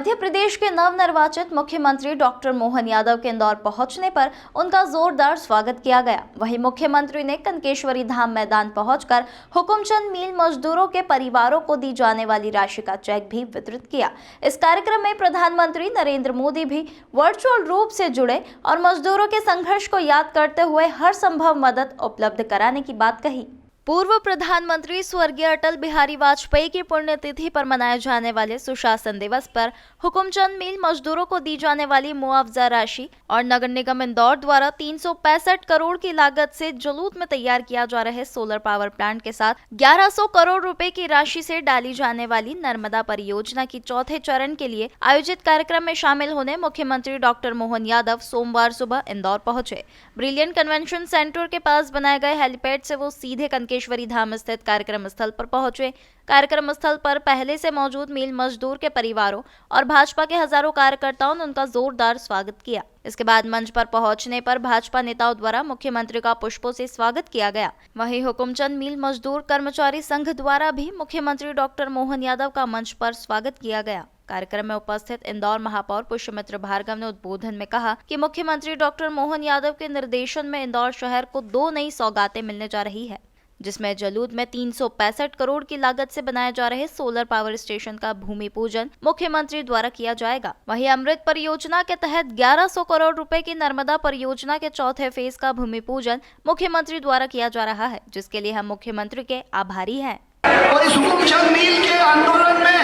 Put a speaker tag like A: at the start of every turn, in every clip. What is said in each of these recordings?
A: मध्य प्रदेश के नवनिर्वाचित मुख्यमंत्री डॉक्टर मोहन यादव के इंदौर पहुंचने पर उनका जोरदार स्वागत किया गया। वहीं मुख्यमंत्री ने कनकेश्वरी धाम मैदान पहुंचकर हुकुमचंद मील मजदूरों के परिवारों को दी जाने वाली राशि का चेक भी वितरित किया। इस कार्यक्रम में प्रधानमंत्री नरेंद्र मोदी भी वर्चुअल रूप से जुड़े और मजदूरों के संघर्ष को याद करते हुए हर संभव मदद उपलब्ध कराने की बात कही। पूर्व प्रधानमंत्री स्वर्गीय अटल बिहारी वाजपेयी की पुण्यतिथि पर मनाए जाने वाले सुशासन दिवस पर हुकुमचंद मील मजदूरों को दी जाने वाली मुआवजा राशि और नगर निगम इंदौर द्वारा 365 करोड़ की लागत से जलूत में तैयार किया जा रहे सोलर पावर प्लांट के साथ 1100 करोड़ रुपए की राशि से डाली जाने वाली नर्मदा परियोजना की चौथे चरण के लिए आयोजित कार्यक्रम में शामिल होने मुख्यमंत्री डॉक्टर मोहन यादव सोमवार सुबह इंदौर पहुंचे। ब्रिलियंट कन्वेंशन सेंटर के पास बनाए गए हेलीपैड से वो सीधे कनकेश्वरी धाम स्थित कार्यक्रम स्थल पर पहुंचे। कार्यक्रम स्थल पर पहले से मौजूद मील मजदूर के परिवारों और भाजपा के हजारों कार्यकर्ताओं ने उनका जोरदार स्वागत किया। इसके बाद मंच पर पहुंचने पर भाजपा नेताओं द्वारा मुख्यमंत्री का पुष्पों से स्वागत किया गया। वहीं हुकुमचंद मील मजदूर कर्मचारी संघ द्वारा भी मुख्यमंत्री डॉक्टर मोहन यादव का मंच पर स्वागत किया गया। कार्यक्रम में उपस्थित इंदौर महापौर पुष्यमित्र भार्गव ने उद्बोधन में कहा कि मुख्यमंत्री डॉक्टर मोहन यादव के निर्देशन में इंदौर शहर को 2 नई सौगातें मिलने जा रही है, जिसमें जलूद में 365 करोड़ की लागत से बनाए जा रहे सोलर पावर स्टेशन का भूमि पूजन मुख्यमंत्री द्वारा किया जाएगा। वहीं अमृत परियोजना के तहत 1100 करोड़ रुपए की नर्मदा परियोजना के चौथे फेज का भूमि पूजन मुख्यमंत्री द्वारा किया जा रहा है, जिसके लिए हम मुख्यमंत्री के आभारी हैं।
B: और इस हुकुमचंद मील के आंदोलन में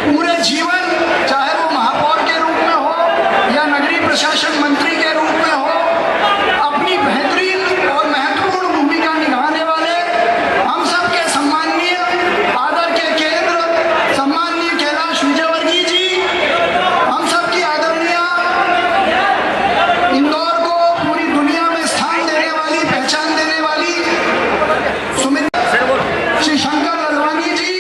B: पूरे जीवन, चाहे वो महापौर के रूप में हो या नगरीय प्रशासन मंत्री के रूप में हो, अपनी बेहतरीन और महत्वपूर्ण भूमिका निभाने वाले हम सबके सम्माननीय आदर के केंद्र सम्माननीय कैलाश विजयवर्गीय जी, हम सबकी आदरणीय इंदौर को पूरी दुनिया में स्थान देने वाली, पहचान देने वाली श्री शंकर ललवानी जी,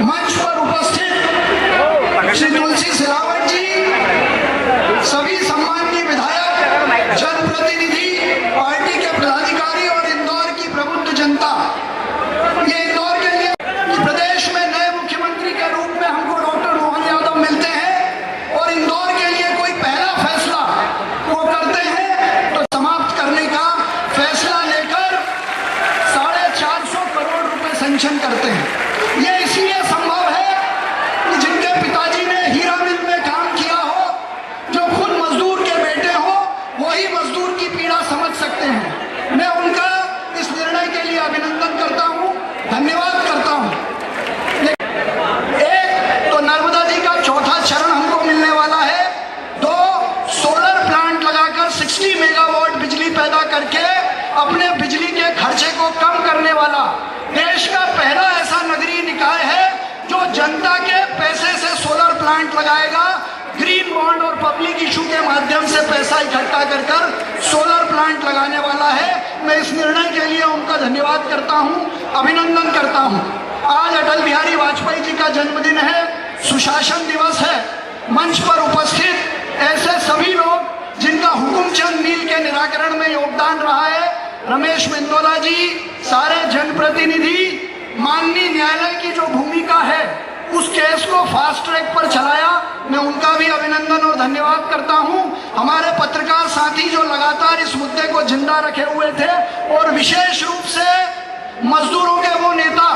B: मंच पर उपस्थित श्री तुलसी सिलावट जी, सभी सम्माननीय विधायक, जनप्रतिनिधि, पार्टी के पदाधिकारी और इंदौर की प्रबुद्ध जनता। ये इंदौर के लिए प्रदेश में नए मुख्यमंत्री के रूप में हमको डॉक्टर मोहन यादव मिलते हैं और इंदौर के लिए कोई पहला फैसला वो करते हैं तो समाप्त करने का फैसला लेकर 450 करोड़ रुपए सैंक्शन करते हैं। ये इसलिए संभव है कि जिनके पिताजी ने हीरा मिल में काम किया हो, जो खुद मजदूर के बेटे हो, वही मजदूर की पीड़ा समझ सकते हैं। मैं उनका इस निर्णय के लिए अभिनंदन करता हूं, धन्यवाद करता हूं। एक तो नर्मदा जी का चौथा चरण हमको मिलने वाला है। 2 सोलर प्लांट लगाकर 60 मेगावाट बिजली पैदा करके अपने बिजली के खर्चे को कम करने वाला देश का पहला ऐसा नगरीय निकाय है जो जनता के पैसे से सोलर प्लांट लगाएगा। ग्रीन बॉन्ड और पब्लिक इशू के माध्यम से पैसा इकट्ठा कर सोलर प्लांट लगाने वाला है। मैं इस निर्णय के लिए उनका धन्यवाद करता हूं, अभिनंदन करता हूं। आज अटल बिहारी वाजपेयी जी का जन्मदिन है, सुशासन दिवस है। मंच पर उपस्थित ऐसे सभी लोग जिनका हुकुमचंद मील के निराकरण में योगदान रहा है, रमेश मेंदोला जी, सारे जनप्रतिनिधि, माननीय न्यायालय की जो भूमिका है उस केस को फास्ट ट्रैक पर चलाया, मैं उनका भी अभिनंदन और धन्यवाद करता हूं। हमारे पत्रकार साथी जो लगातार इस मुद्दे को जिंदा रखे हुए थे और विशेष रूप से मजदूरों के वो नेता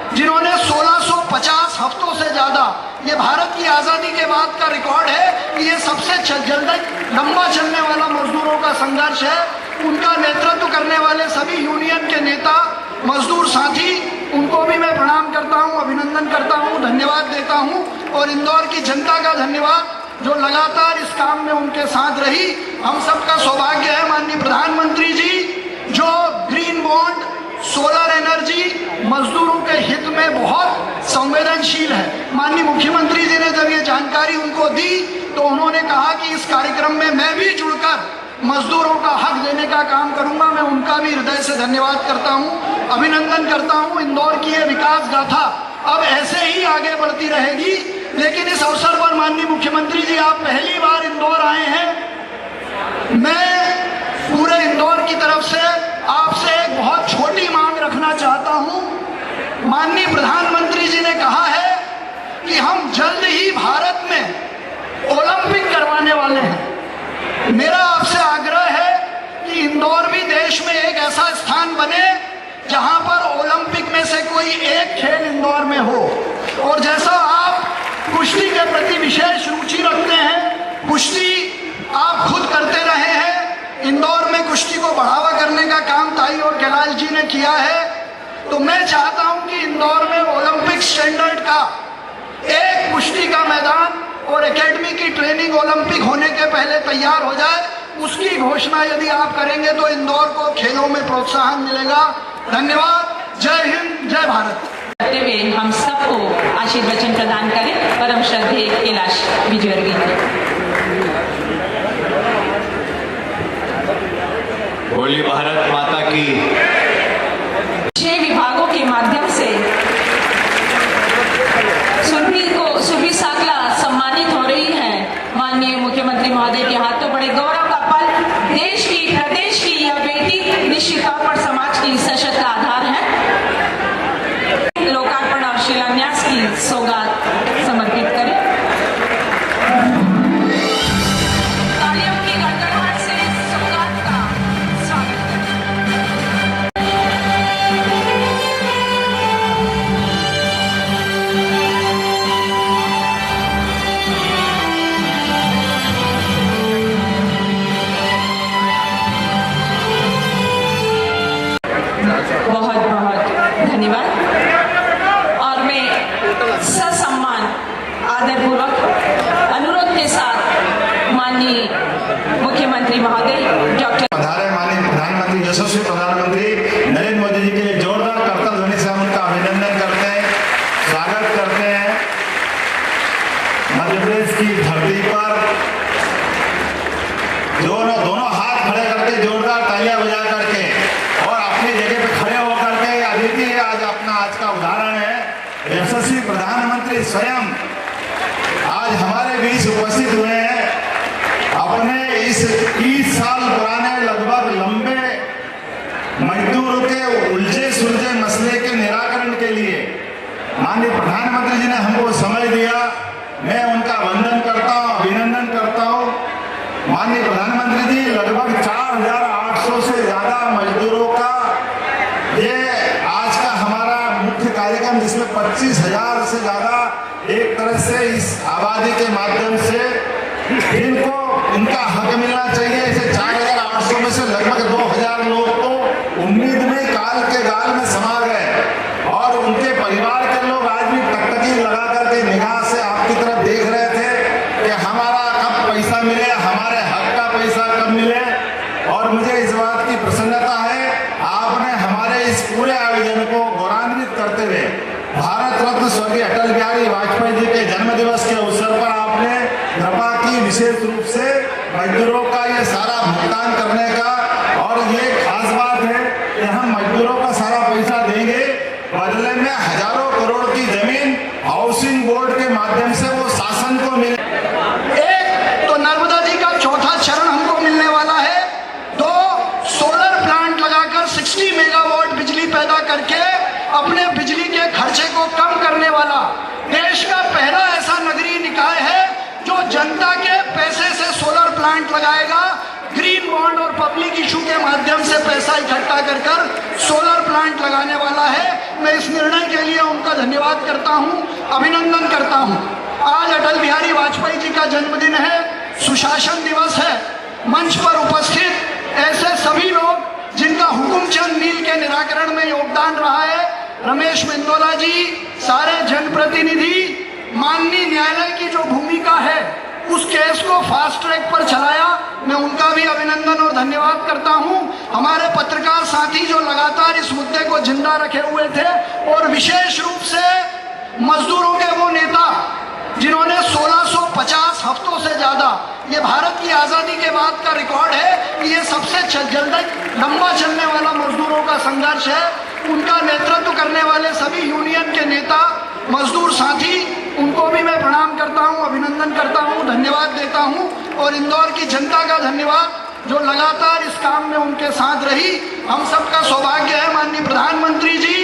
B: जिन्होंने 1650 हफ्तों से ज्यादा, ये भारत की आजादी के बाद का रिकॉर्ड है कि ये सबसे जल्दी लंबा चलने वाला मजदूरों का संघर्ष है। उनका नेतृत्व करने वाले सभी यूनियन के नेता, मजदूर साथी, उनको भी मैं प्रणाम करता हूं, अभिनंदन करता हूं, धन्यवाद देता हूं। और इंदौर की जनता का धन्यवाद जो लगातार इस काम में उनके साथ रही। हम सबका सौभाग्य है माननीय प्रधानमंत्री जी जो ग्रीन बॉन्ड, सोलर एनर्जी मजदूरों के हित में बहुत संवेदनशील है। माननीय मुख्यमंत्री जी ने जब ये जानकारी उनको दी तो उन्होंने कहा कि इस कार्यक्रम में मैं भी जुड़कर मजदूरों का हक देने का काम करूंगा। मैं उनका भी हृदय से धन्यवाद करता हूं, अभिनंदन करता हूं। इंदौर की ये विकास गाथा अब ऐसे ही आगे बढ़ती रहेगी। लेकिन इस अवसर पर माननीय मुख्यमंत्री जी, आप पहली बार इंदौर आए हैं। मैं पूरे इंदौर की तरफ से आपसे एक बहुत छोटी मांग रखना चाहता हूं। माननीय प्रधानमंत्री जी ने कहा है कि हम जल्द ही देश में एक ऐसा स्थान बने जहां पर ओलंपिक में से कोई एक खेल इंदौर में हो। और जैसा आप कुश्ती के प्रति विशेष रुचि रखते हैं, कुश्ती आप खुद करते रहे हैं, इंदौर में कुश्ती को बढ़ावा करने का काम ताई और कैलाश जी ने किया है, तो मैं चाहता हूं कि इंदौर में ओलंपिक स्टैंडर्ड का एक कुश्ती का मैदान और एकेडमी की ट्रेनिंग ओलंपिक होने के पहले तैयार हो जाए। उसकी घोषणा यदि आप करेंगे तो इंदौर को खेलों में प्रोत्साहन मिलेगा। धन्यवाद। जय हिंद, जय भारत।
C: करते हुए हम सबको आशीर्वचन प्रदान करें परम श्रद्धेय कैलाश विजयवर्गीय जी।
D: बोलिए भारत माता की।
C: 6 विभागों के माध्यम से सुरभि साकला सम्मानित हो रही है। माननीय मुख्यमंत्री महोदय के हाथों बड़े गौरव का पल। देश की, प्रदेश की यह बेटी निश्चित तौर पर समाज की सशक्त आधार है। लोकार्पण और शिलान्यास की सौगात समर्पित करें। तालियों की गड़गड़ाहट से सौगात का स्वागत करें। बहुत बहुत धन्यवाद। और मैं ससम्मान आदरपूर्वक अनुरोध के साथ माननीय मुख्यमंत्री महोदय डॉक्टर
E: माननीय प्रधानमंत्री, यशस्वी प्रधानमंत्री नरेंद्र मोदी जी के लिए जोरदार करतल ध्वनि से हम उनका अभिनंदन करते हैं, स्वागत करते हैं। मध्य प्रदेश की धरती पर दोनों हाथ खड़े करके जोरदार तालियां बजा करके और अपनी जगह पे खड़े होकर के अदिति आज अपना आज का उदाहरण है। यशस्वी प्रधानमंत्री स्वयं आज हमारे बीच उपस्थित हुए हैं। अपने इस 30 साल पुराने लगभग लंबे मजदूरों के उलझे सुलझे मसले के निराकरण के लिए माननीय प्रधानमंत्री जी ने हमको समय दिया। मैं उनका वंदन करता हूं, अभिनंदन करता हूं। माननीय प्रधानमंत्री जी लगभग 4800 से ज्यादा मजदूरों का ये आज का हमारा मुख्य कार्यक्रम, जिसमें 25,000 से ज्यादा एक तरह से इस आबादी के माध्यम से इनको इनका हक मिलना चाहिए। इसे 4800 में से लगभग 2000 लोग तो उम्मीद में काल के गाल में समा गए और उनके परिवार के लोग आज भी टकटकी लगा करके निगाह से आपकी तरफ देख रहे थे कि हमारा कब पैसा मिले, हमारे हक का पैसा कब मिले। और मुझे इस बात की प्रसन्नता है, आपने हमारे इस पूरे आयोजन को गौरवान्वित करते हुए भारत रत्न स्वर्गीय अटल बिहारी वाजपेयी जी के जन्म दिवस के अवसर पर आपने कृपा की विशेष रूप से मजदूरों का ये सारा भुगतान करने का। और ये खास बात है कि हम मजदूरों का सारा पैसा देंगे, बदले में हजारों करोड़ की जमीन हाउसिंग बोर्ड के माध्यम से वो शासन को मिले।
B: एक तो नर्मदा जी का चौथा चरण हमको मिलने वाला है। 2 सोलर प्लांट लगाकर 60 मेगावाट बिजली पैदा करके अपने बिजली के खर्चे को कम करने वाला देश का पहला ऐसा नगरीय निकाय है जो जनता के पैसे से सोलर प्लांट लगाएगा। ग्रीन बॉन्ड और पब्लिक इशू के माध्यम से पैसा इकट्ठा कर सोलर प्लांट लगाने वाला है। मैं इस निर्णय के लिए उनका धन्यवाद करता हूं, अभिनंदन करता हूं। आज अटल बिहारी वाजपेयी जी का जन्मदिन है, सुशासन दिवस है। मंच पर उपस्थित ऐसे सभी लोग जिनका हुकुमचंद मील के निराकरण में योगदान रहा है, रमेश मेंदोला जी, सारे जनप्रतिनिधि, माननीय न्यायालय की जो भूमिका है उस केस को फास्ट ट्रैक पर चलाया, मैं उनका भी अभिनंदन और धन्यवाद करता हूं। हमारे पत्रकार साथी जो लगातार इस मुद्दे को जिंदा रखे हुए थे, और विशेष रूप से मजदूरों के वो नेता जिन्होंने 1650 हफ्तों से ज्यादा, ये भारत की आजादी के बाद का रिकॉर्ड है कि ये सबसे जल्दी लंबा चलने वाला मजदूरों का संघर्ष है। उनका नेतृत्व करने वाले सभी यूनियन के नेता, मजदूर साथी, उनको भी मैं प्रणाम करता हूं, अभिनंदन करता हूं, धन्यवाद देता हूं। और इंदौर की जनता का धन्यवाद जो लगातार इस काम में उनके साथ रही। हम सबका सौभाग्य है माननीय प्रधानमंत्री जी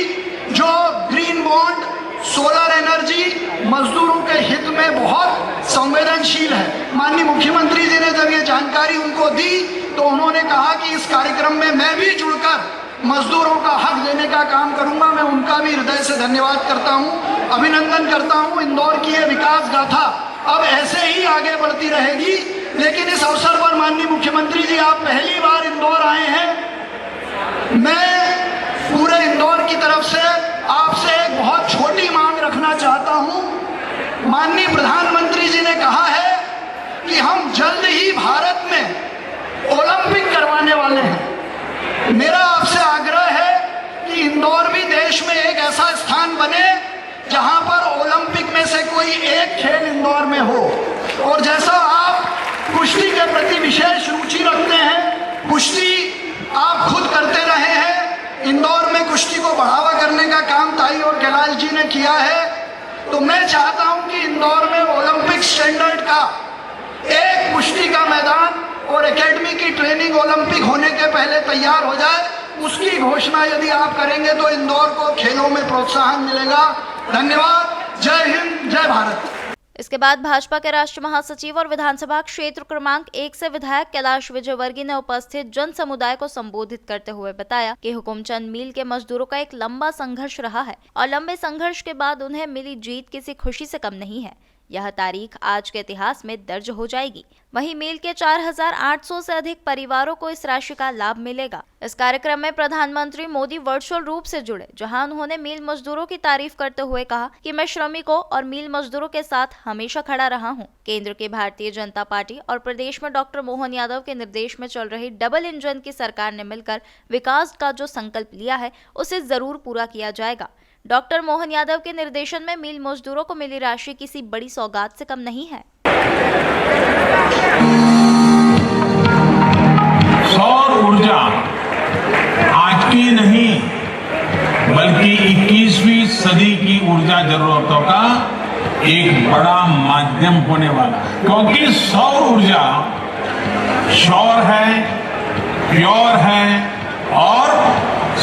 B: जो ग्रीन बॉन्ड, सोलर एनर्जी मजदूरों के हित में बहुत संवेदनशील है। माननीय मुख्यमंत्री जी ने जब ये जानकारी उनको दी तो उन्होंने कहा कि इस कार्यक्रम में मैं भी जुड़कर मजदूरों का हक देने का काम करूंगा। मैं उनका भी हृदय से धन्यवाद करता हूं, अभिनंदन करता हूं। इंदौर की ये विकास गाथा अब ऐसे ही आगे बढ़ती रहेगी। लेकिन इस अवसर पर माननीय मुख्यमंत्री जी, आप पहली बार इंदौर आए हैं। मैं पूरे इंदौर की तरफ से आपसे एक बहुत छोटी मांग रखना चाहता हूं। माननीय प्रधानमंत्री जी ने कहा है कि हम जल्द ही भारत में ओलंपिक करवाने वाले हैं। मेरा आपसे आग्रह है कि इंदौर भी देश में एक ऐसा स्थान बने जहां पर ओलंपिक में से कोई एक खेल इंदौर में हो। और जैसा आप कुश्ती के प्रति विशेष रुचि रखते हैं, कुश्ती आप खुद करते रहे हैं, इंदौर में कुश्ती को बढ़ावा करने का काम ताई और कैलाश जी ने किया है, तो मैं चाहता हूं कि इंदौर में ओलंपिक स्टैंडर्ड का एक कुश्ती का मैदान और एकेडमी की ट्रेनिंग ओलंपिक होने के पहले तैयार हो जाए। उसकी घोषणा यदि आप करेंगे तो इंदौर को खेलों में प्रोत्साहन मिलेगा। धन्यवाद। जय हिंद, जय भारत।
A: इसके बाद भाजपा के राष्ट्रीय महासचिव और विधानसभा क्षेत्र क्रमांक 1 से विधायक कैलाश विजयवर्गीय ने उपस्थित जन समुदाय को संबोधित करते हुए बताया कि हुकुमचंद मील के मजदूरों का एक लंबा संघर्ष रहा है और लंबे संघर्ष के बाद उन्हें मिली जीत किसी खुशी से कम नहीं है। यह तारीख आज के इतिहास में दर्ज हो जाएगी। वहीं मील के 4800 से अधिक परिवारों को इस राशि का लाभ मिलेगा। इस कार्यक्रम में प्रधानमंत्री मोदी वर्चुअल रूप से जुड़े, जहां उन्होंने मील मजदूरों की तारीफ करते हुए कहा कि मैं श्रमिकों और मील मजदूरों के साथ हमेशा खड़ा रहा हूं। केंद्र की भारतीय जनता पार्टी और प्रदेश में डॉक्टर मोहन यादव के निर्देश में चल रही डबल इंजन की सरकार ने मिलकर विकास का जो संकल्प लिया है उसे जरूर पूरा किया जाएगा। डॉक्टर मोहन यादव के निर्देशन में मील मजदूरों को मिली राशि किसी बड़ी सौगात से कम नहीं है।
F: सौर ऊर्जा आज की नहीं बल्कि 21वीं सदी की ऊर्जा जरूरतों का एक बड़ा माध्यम होने वाला है, क्योंकि सौर ऊर्जा श्योर है, प्योर है और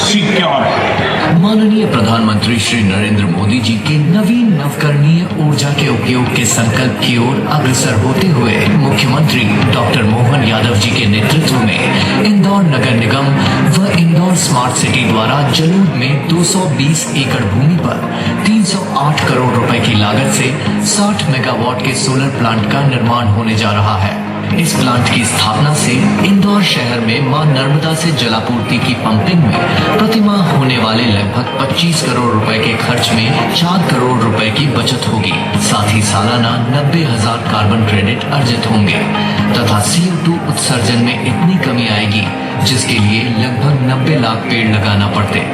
F: सिक्योर है।
G: माननीय प्रधानमंत्री श्री नरेंद्र मोदी जी के नवीन नवकरणीय ऊर्जा के उपयोग के संकल्प की ओर अग्रसर होते हुए मुख्यमंत्री डॉक्टर मोहन यादव जी के नेतृत्व में इंदौर नगर निगम व इंदौर स्मार्ट सिटी द्वारा जलूद में 220 एकड़ भूमि पर 308 करोड़ रुपए की लागत से 60 मेगावाट के सोलर प्लांट का निर्माण होने जा रहा है। इस प्लांट की स्थापना से इंदौर शहर में मां नर्मदा से जलापूर्ति की पंपिंग में प्रतिमाह होने वाले लगभग 25 करोड़ रुपए के खर्च में 4 करोड़ रुपए की बचत होगी। साथ ही सालाना 90,000 कार्बन क्रेडिट अर्जित होंगे तथा CO2 उत्सर्जन में इतनी कमी आएगी जिसके लिए लगभग 90 लाख पेड़ लगाना पड़ते।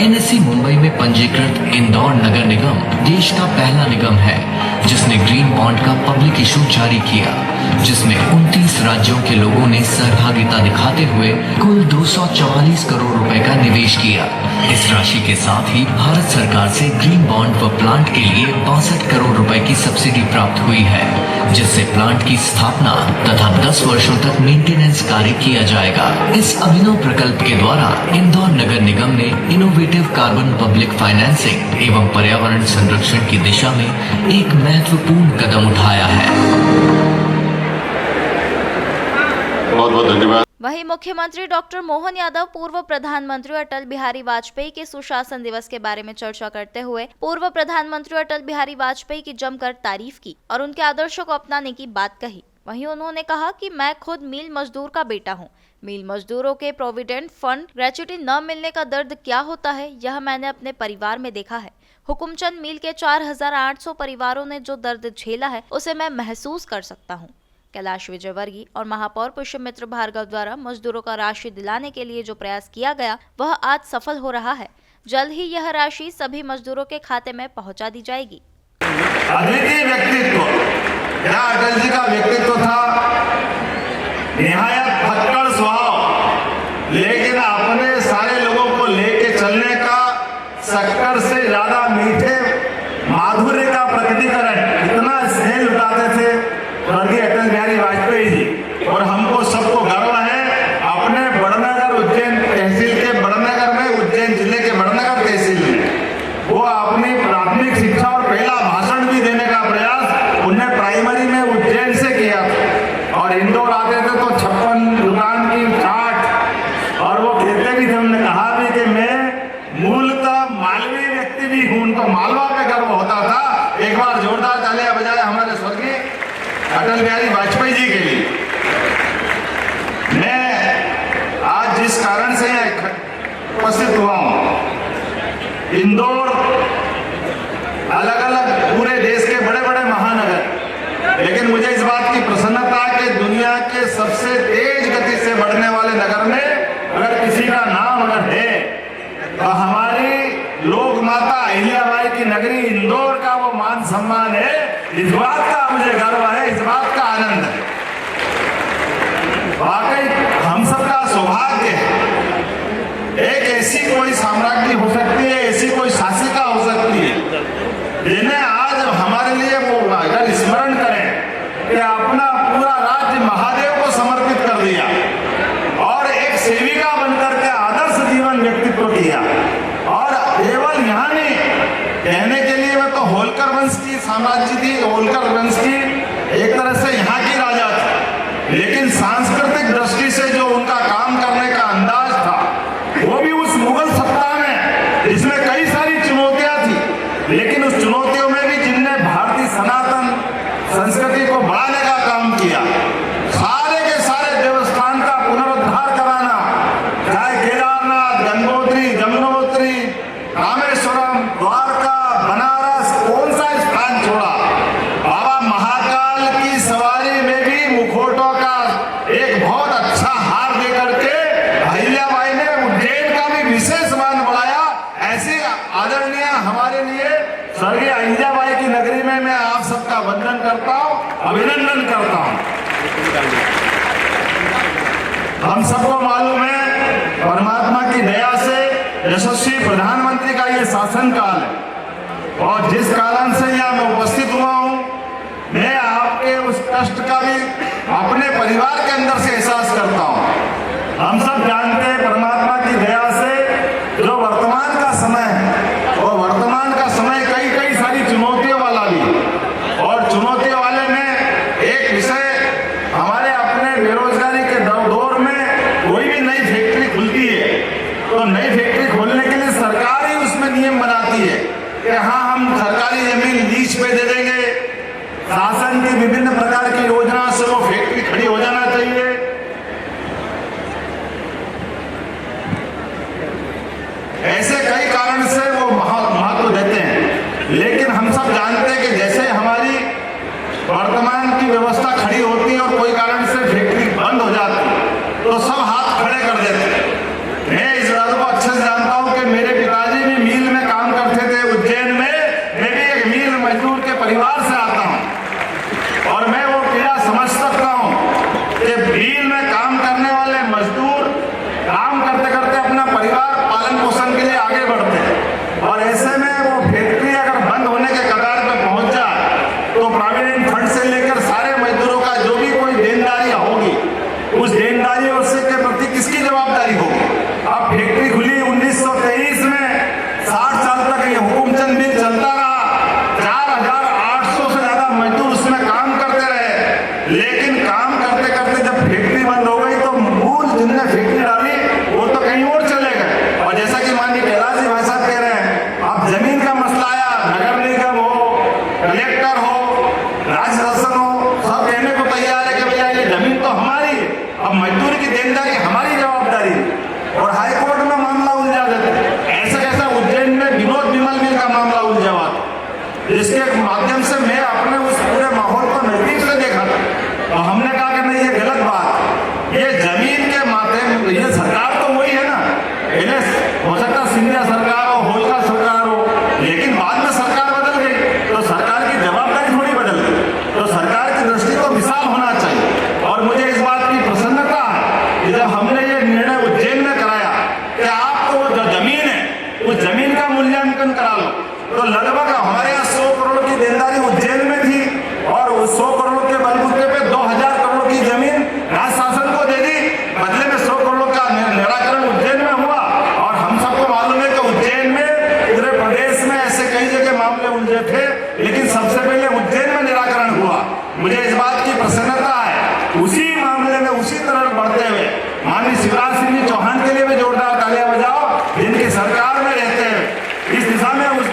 G: NSE मुंबई में पंजीकृत इंदौर नगर निगम देश का पहला निगम है जिसने ग्रीन बॉन्ड का पब्लिक इशू जारी किया, जिसमें 29 राज्यों के लोगों ने सहभागिता दिखाते हुए कुल 244 करोड़ रुपए का निवेश किया। इस राशि के साथ ही भारत सरकार से ग्रीन बॉन्ड व प्लांट के लिए 62 करोड़ रुपए की सब्सिडी प्राप्त हुई है, जिससे प्लांट की स्थापना तथा 10 वर्षों तक मेंटेनेंस कार्य किया जाएगा। इस अभिनव प्रकल्प के द्वारा इंदौर नगर निगम ने इनोवेटिव कार्बन पब्लिक फाइनेंसिंग एवं पर्यावरण संरक्षण की दिशा में एक महत्वपूर्ण कदम उठाया है।
D: बहुत बहुत धन्यवाद।
A: वहीं मुख्यमंत्री डॉक्टर मोहन यादव पूर्व प्रधानमंत्री अटल बिहारी वाजपेयी के सुशासन दिवस के बारे में चर्चा करते हुए पूर्व प्रधानमंत्री अटल बिहारी वाजपेयी की जमकर तारीफ की और उनके आदर्शों को अपनाने की बात कही। वहीं उन्होंने कहा कि मैं खुद मील मजदूर का बेटा हूं। मील मजदूरों के प्रोविडेंट फंड ग्रेच्युटी न मिलने का दर्द क्या होता है, यह मैंने अपने परिवार में देखा है। हुकुमचंद मील के 4800 परिवारों ने जो दर्द झेला है उसे मैं महसूस कर सकता हूँ। कैलाश विजयवर्गीय और महापौर पुष्यमित्र भार्गव द्वारा मजदूरों का राशि दिलाने के लिए जो प्रयास किया गया वह आज सफल हो रहा है। जल्द ही यह राशि सभी मजदूरों के खाते में पहुंचा दी जाएगी।
E: अद्वितीय व्यक्तित्व, क्या अटल जी का व्यक्तित्व था, निहायत फक्कड़ स्वभाव, लेकिन अपने सारे लोगों को लेके चलने का शक्कर से ज्यादा मीठे माधुर्य का प्रकटीकरण, इतना स्नेह लुटाते थे स्वर्गीय अटल बिहारी वाजपेयी जी। और हमको सबको गर्व है अपने बड़नगर उज्जैन तहसील के बड़नगर में, उज्जैन जिले के बड़नगर तहसील में वो अपनी प्राथमिक शिक्षा और पहला भाषण भी देने का प्रयास उन्हें प्राइमरी में उज्जैन से किया था। अटल बिहारी वाजपेयी जी के लिए। मैं आज जिस कारण से यहाँ उपस्थित हुआ हूँ, इंदौर अलग अलग पूरे देश के बड़े बड़े महानगर, लेकिन मुझे इस बात की प्रसन्नता है कि दुनिया के सबसे तेज गति से बढ़ने वाले नगर में अगर किसी का नाम अगर है तो हमारी लोक माता अहिल्याबाई की नगरी इंदौर का वो मान सम्मान है। इस बात का मुझे गर्व है, इस बात का आनंद है। वाकई हम सबका सौभाग्य है। एक ऐसी कोई साम्राज्य हो सकती है, ऐसी कोई शासिका हो सकती है जिन्हें आज हमारे लिए वो अगर स्मरण करें कि अपना पूरा राज्य महादेव को समर्पित कर दिया और एक सेविका बनकर के आदर्श जीवन व्यक्तित्व किया। और केवल यहाँ नहीं, कहने के लिए मैं तो होलकर वंश की साम्राज्य थी, होलकर वंश की एक तरह से यहाँ की राजा थी, लेकिन सांस्कृतिक दृष्टि से जो उनका काम करने का अंदाज था वो भी उस मुगल सत्ता में, जिसमें कई सारी चुनौतियां थी, लेकिन उस चुनौतियों में भी जिनने भारतीय सनातन संस्कृति को बढ़ाने का काम किया, सारे के सारे देवस्थान का पुनरुद्धार कराना, चाहे केदारनाथ, गंगोत्री, जमुनोत्री, रामेश्वरम, द्वारका, बनारस, कौन सा स्थान छोड़ा। बाबा महाकाल की सवारी में भी मुखौटों का एक बहुत अच्छा हार दे करके अहिल्याबाई ने उज्जैन का भी विशेष मान बढ़ाया। ऐसी आदरणीय हमारे लिए स्वर्गीय अहिल्याबाई की नगरी में मैं आप सबका वंदन करता हूं, अभिनंदन करता हूं। हम सबको मालूम है परमात्मा की दया से यशस्वी प्रधानमंत्री का ये शासनकाल है, और जिस कारण से यहाँ मैं उपस्थित हुआ हूँ, मैं आपके उस कष्ट का भी अपने परिवार के अंदर से एहसास करता हूँ। हम सब जानते हैं परमात्मा की दया से जो वर्तमान का समय है, और वर्तमान का समय कई कई सारी चुनौतियों वाला भी, और चुनौतियों वाले में एक विषय हमारे अपने बेरोजगारी के दौर में कोई भी नई फैक्ट्री खुलती है तो नई फैक्ट्री खोलने के लिए सरकार ही उसमें नियम बनाती है कि हाँ हम सरकारी जमीन लीज पे दे देंगे, शासन की विभिन्न प्रकार की योजना से वो फैक्ट्री खड़ी हो जाना चाहिए। ऐसे कई कारण से वो महत्व देते हैं, लेकिन हम सब जानते हैं कि जैसे हमारी वर्तमान की व्यवस्था खड़ी होती है और कोई कारण से फैक्ट्री बंद हो जाती है तो सब हाथ खड़े कर देते हैं। मैं इस बात को अच्छे से जानता हूं कि मेरे पिताजी भी मिल में काम करते थे उज्जैन में। मैं भी एक मिल मजदूर के परिवार से आता हूं और मैं वो पीड़ा समझ सकता हूं कि मिल में काम करने वाले मजदूर काम करते करते अपना परिवार पालन पोषण के लिए आगे बढ़ते हैं, और ऐसे में वो फैक्ट्री अगर बंद होने के कगार पे पहुंच जाए तो प्रोविडेंट फंड से लेकर सारे मजदूरों का जो भी कोई देनदारी होगी, उस देनदारी के प्रति किसकी जवाबदारी होगी। अब फैक्ट्री खुली 1923 में, 60 साल तक ये हुकुमचंद मिल चलता रहा, 4800 से ज्यादा मजदूर उसमें काम करते रहे, लेकिन काम करते करते जब फैक्ट्री बंद हो गई तो मूल जिनने फैक्ट्री डाली वो तो कहीं और चले गए। और जैसा कि माननीय कैलाश जी भाई साहब कह रहे हैं, अब जमीन का मसला आया, नगर निगम हो, कलेक्टर हो, राज्य शासन हो, सब कहने को तैयार है कि भैया ये जमीन तो हमारी है, अब मजदूर की देनदारी हमारी जवाबदारी है, और हाईकोर्ट में मामला उलझा देते। ऐसा कैसा उज्जैन में विनोद विमल मिल का मामला उलझा हुआ था, जिसके माध्यम से मैं अपने उस पूरे माहौल को नजदीक से देखा था, और हमने कहा कि नहीं ये गलत बात, ये जमीन के माथे में ये सरकार तो वही है ना, हो सकता सिंधिया सरकार हो, होलकर सरकार हो, लेकिन बाद में सरकार बदल गई तो सरकार की जवाबदारी थोड़ी बदल गई, तो सरकार की दृष्टि तो विशाल होना चाहिए। और मुझे इस बात की प्रसन्नता है कि जब हमने ये निर्णय उज्जैन में कराया कि आपको जो जमीन है उस जमीन का मूल्यांकन करा लो, तो लगभग हमारे यहाँ 100 करोड़ की देनदारी उज्जैन में थी, और उस 100 करोड़ के बलबूते पे 2000 करोड़ की जमीन राज्य शासन को दे दी, बदले में 100 करोड़ का निराकरण उज्जैन में हुआ। और हम सबको मालूम है कि उज्जैन में पूरे प्रदेश में ऐसे कई जगह मामले उलझे थे, लेकिन सबसे पहले उज्जैन में निराकरण हुआ। मुझे इस बात की प्रसन्नता है, उसी मामले में उसी तरह बढ़ते हुए माननीय शिवराज सिंह जी चौहान के लिए भी जोरदार तालियां बजाओ, जिनकी सरकार में रहते हैं इस दिशा में उस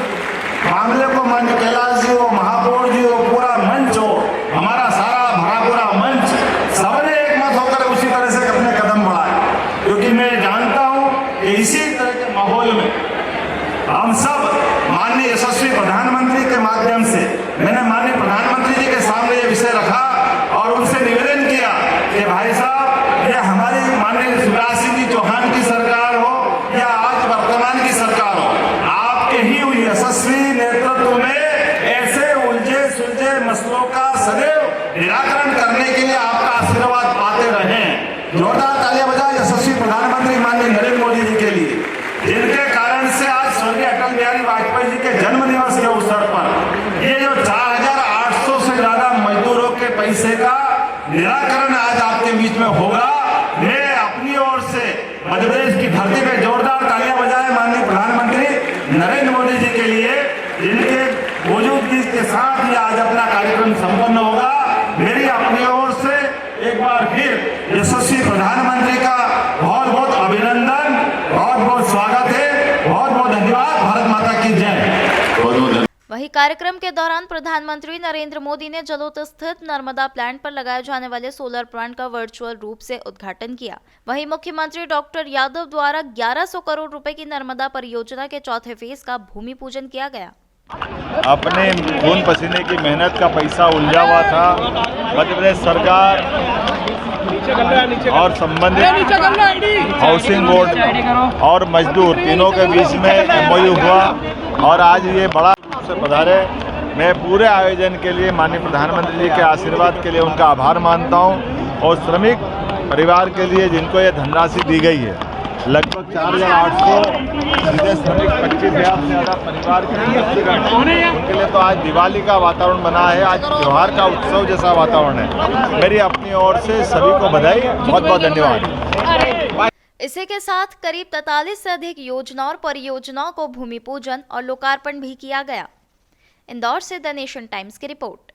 E: मामले को माननीय कैलाश जी हो, महापौर जी हो, पूरा मंच हो, हमारा सारा करने के लिए आपका आशीर्वाद पाते रहें। जोरदार तालियां बजाएं यशस्वी प्रधानमंत्री माननीय नरेंद्र मोदी जी के लिए, जिनके कारण से आज स्वर्गीय अटल बिहारी वाजपेयी जी के जन्म दिवस के अवसर पर ये जो 4,800 से ज्यादा मजदूरों के पैसे का निराकरण आज आपके बीच में होगा। मैं अपनी ओर से मध्य प्रदेश की धरती पे जोरदार तालियां बजाएं माननीय प्रधानमंत्री नरेंद्र मोदी जी के लिए, जिनके मौजूदगी के साथ ही आज अपना कार्यक्रम संपन्न होगा। मेरी अपनी ओर से एक बार फिर यशस्वी प्रधानमंत्री का बहुत बहुत अभिनंदन, बहुत बहुत स्वागत है, बहुत बहुत धन्यवाद। भारत माता की जय।
D: बहुत बहुत धन्यवाद।
A: वहीं कार्यक्रम के दौरान प्रधानमंत्री नरेंद्र मोदी ने जलोत स्थित नर्मदा प्लांट पर लगाए जाने वाले सोलर प्लांट का वर्चुअल रूप से उद्घाटन किया। वहीं मुख्यमंत्री डॉक्टर यादव द्वारा 1100 करोड़ रुपए की नर्मदा परियोजना के चौथे फेज का भूमि पूजन किया गया।
H: अपने खून पसीने की मेहनत का पैसा उलझा हुआ था। मध्य प्रदेश सरकार और संबंधित हाउसिंग बोर्ड और मजदूर तीनों के बीच में MOU हुआ और आज ये बड़ा रूप से पधारे। मैं पूरे आयोजन के लिए माननीय प्रधानमंत्री जी के आशीर्वाद के लिए उनका आभार मानता हूं और श्रमिक परिवार के लिए जिनको ये धनराशि दी गई है, लगभग 4,800 सीधे श्रमिक 25,000 से ज़्यादा परिवार के उनके लिए तो आज दिवाली का वातावरण बना है, आज त्योहार का उत्सव जैसा वातावरण है। मेरी अपनी ओर से सभी को बधाई, बहुत बहुत धन्यवाद।
A: इसी के साथ करीब 43 से अधिक योजनाओं और परियोजनाओं को भूमि पूजन और लोकार्पण भी किया गया। इंदौर से द नेशन टाइम्स की रिपोर्ट।